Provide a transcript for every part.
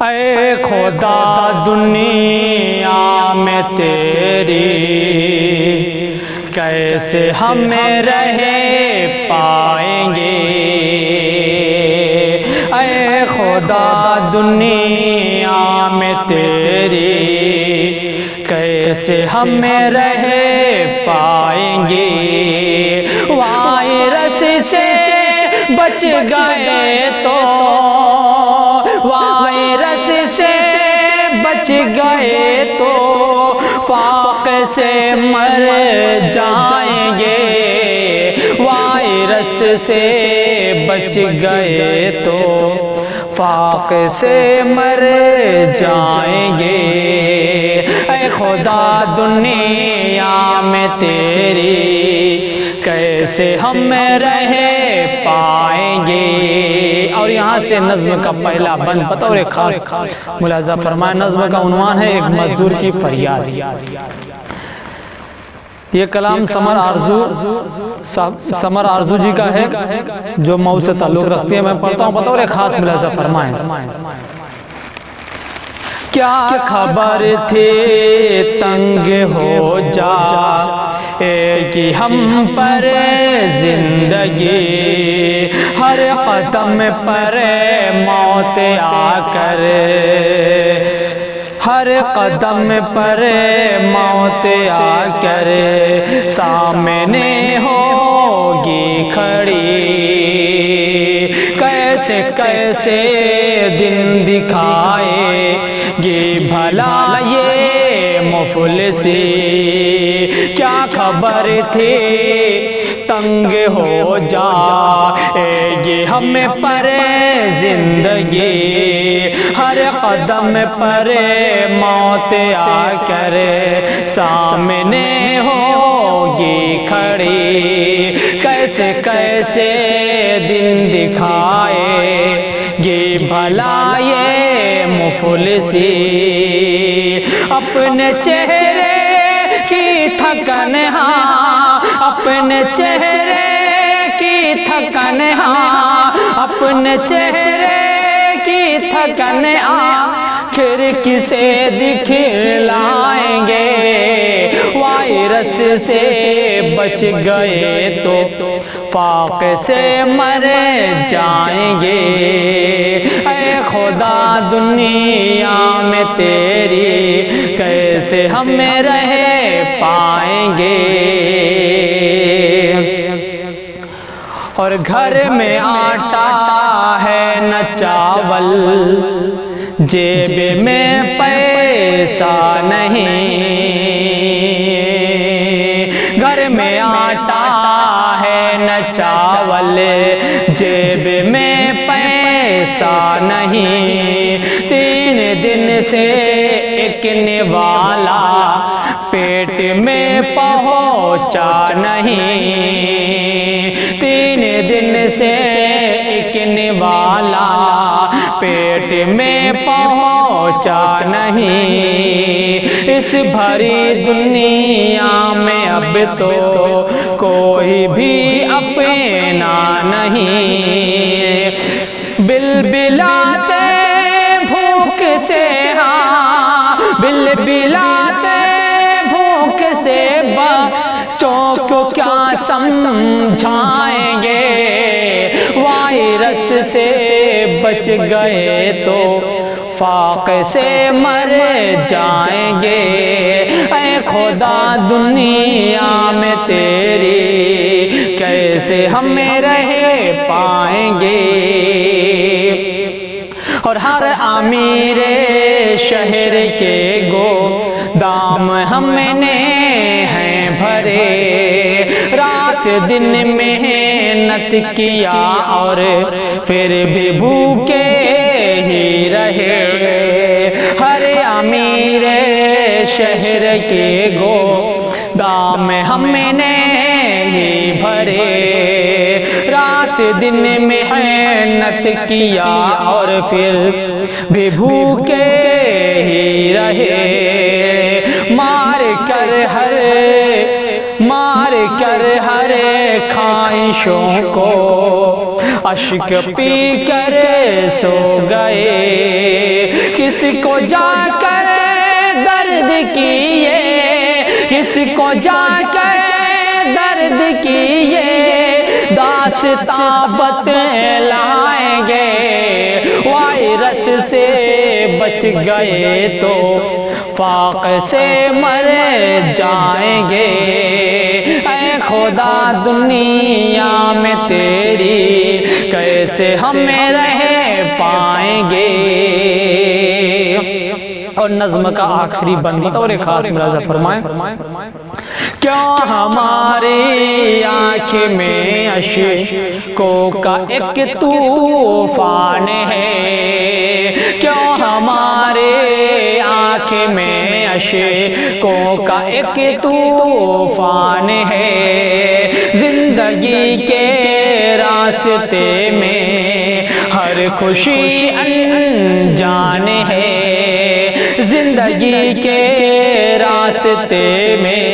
اے خدا دنیا میں تیری کیسے ہمیں رہے پائیں گے، اے خدا دنیا میں تیری کیسے ہمیں رہے پائیں گے، وائرس سے بچ گئے تو وائرس سے بچ گئے تو فاق سے مر جائیں گے، وائرس سے بچ گئے تو فاق سے مر جائیں گے، اے خدا دنیا میں تیری کیسے ہم رہے پائیں گے۔ اور یہاں سے نظم کا پہلا بند بطور خاص ملاحظہ فرمائے، نظم کا عنوان ہے ایک مزدور کی فریاد۔ یہ کلام سمر آرزو جی کا ہے جو مئو سے تعلق رکھتی ہے، میں پڑھتا ہوں بطور خاص ملاحظہ فرمائیں۔ کیا خبر تھی تنگ ہو جائے گی ہم پر زندگی، ہر قدم پر موت آ کر، ہر قدم پر موت آ کر سامنے ہوگی کھڑی، کیسے کیسے دن دکھائے گی بھلا یہ مفلسی، کیا خبر تھی تنگ ہو جائے گی ہم پر زندگی، ہر قدم پر موت آ کر سامنے ہوگی کھڑی، کیسے کیسے دن دکھائے گی بھلا یہ مفلسی، اپنے چہرے کی تھکن ہاں، اپنے چہرے کی تھکن ہاں، اپنے چہرے کی تھکن آخر کسے دکھلائیں گے، وائرس سے بچ گئے تو فاق سے مر جائیں گے، اے خدا دنیا میں تیری کیسے ہمیں رہے پائیں گے۔ اور گھر میں آٹا ہے نہ چاول، جیب میں پیسہ نہیں، گھر میں آٹا ہے نہ چاول، جیب میں پیسہ نہیں، 3 دن سے ایک نوالا پیٹ میں پہنچا نہیں، 3 دن سے ایک نوالا پیٹ میں پہنچا نہیں، اس بھری دنیا میں اب تو کوئی بھی اپنا نہیں، بلبلاتے بھوک سے ہاں، بلبلاتے بھوک سے بچوں کو کیا سمجھائیں گے، وائرس سے بچ گئے تو فاق سے مر جائیں گے، اے خدا دنیا میں تیری کیسے ہمیں رہے پائیں گے۔ اور ہر امیر شہر کے گودام ہم نے ہیں بھرے، رات دن محنت کیا اور پھر بھی بھوکے ہی رہے، ہر امیر شہر کے گودام ہم نے ہی بھرے، رات دن محنت کیا اور پھر بھی بھوکے ہی رہے، مار کر ہر خواہشوں کو اشک پی کر سو گئے، کس کو جا کر درد کی یہ، کس کو جا کر درد کی یہ داستان بتلائیں گے، وائرس سے بچ گئے تو فاقے سے مر جائیں گے، اے خدا دنیا میں تیری کیسے ہمیں رہ پائیں گے۔ اور نظم کا آخری بند بطور خاص ملاحظہ فرمائیں، کیوں ہماری آنکھ میں اشکوں کا ایک طوفان ہے، کیوں ہمارے آنکھ میں اشکوں کا ایک طوفان ہے، زندگی کے راستے میں ہر خوشی انجان ہے، زندگی کے راستے میں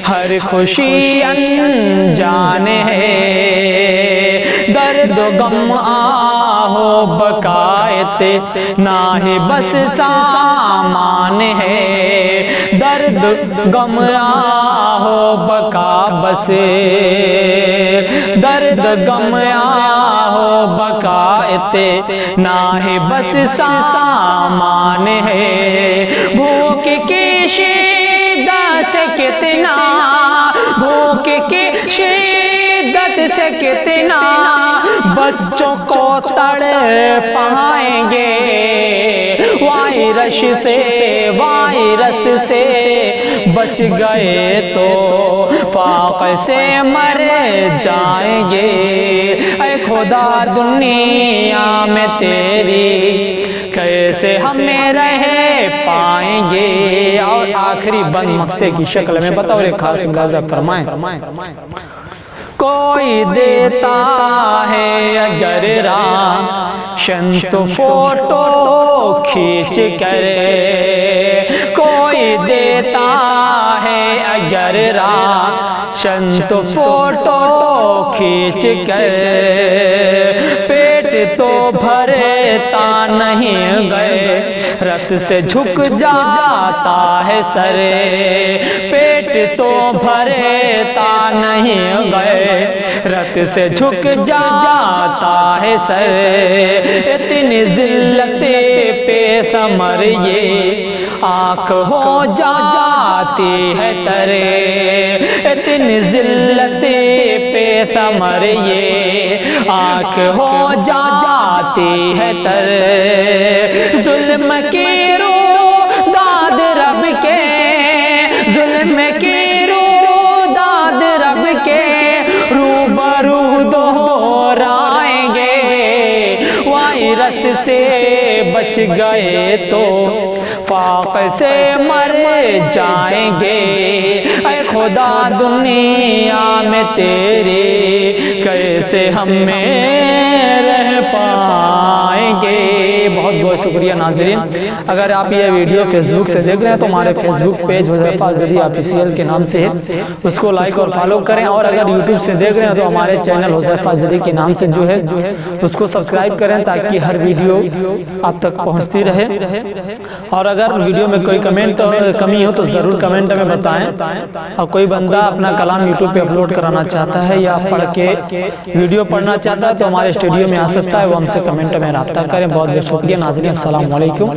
ہر خوشی انجان ہے، درد و غم آہو بکایت ناہی بس سامان ہے، درد غم آہو بکا بس، درد غم آہو بکایت ناہی بس سامان ہے، بھوک کی شدت سے کتنا، بھوک کی شدت سے کتنا بچوں کو تڑپائیں گے، وائرس سے بچ گئے تو فاقے سے مر جائیں گے، اے خدا دنیا میں تیری کیسے ہمیں رہ پائیں گے۔ اور آخری بند مقطع کی شکل میں بطور خاص ملاحظہ فرمائیں، کوئی دیتا ہے اگر راشن تو فوٹو کھینچ کر، کوئی دیتا ہے اگر راشن تو فوٹو کھینچ کر، پیٹ تو بھرتا نہیں غیرت سے جھک جاتا ہے سر، پیٹ تو بھرتا نہیں غیرت سے جھک جاتا ہے سر، اتنی ذلت پہ ثمر یہ آنکھ ہو جاتی ہے ترے، اتنی ذلت پہ ثمر یہ آنکھ ہو جاتی ہے ترے، ظلم کی روح داد رب کے، ظلم کی روح داد رب کے روبرو دہرائیں گے، وائرس سے بچ گئے تو فاقے سے مر جائیں گے، اے خدا دنیا میں تیری کیسے ہمیں رہ پائیں گے۔ بہت بہت شکریہ ناظرین، اگر آپ یہ ویڈیو فیس بک سے دیکھ رہے ہیں تو ہمارے فیس بک پیج حذیفہ الزدی آفیشیل کے نام سے ہے، اس کو لائک اور فالو کریں، اور اگر یوٹیوب سے دیکھ رہے ہیں تو ہمارے چینل حذیفہ الزدی کے نام سے جو ہے اس کو سبسکرائب کریں تاکہ ہر ویڈیو آپ تک پہنچتی رہے، اور اگر ویڈیو میں کوئی کمنٹ کمی ہو تو ضرور کمنٹ میں بتائیں، اور کوئی بندہ اپنا کلام یوٹیوب پہ اپلوڈ کرانا چاہتا ہے یا پڑھ کے ویڈیو پڑھنا چاہتا ہے تو ہمارے اسٹوڈیو میں آ سکتا ہے، وہ ہم سے کمنٹ میں رابطہ کریں۔ بہت بہت شکریہ ناظرین، السلام علیکم۔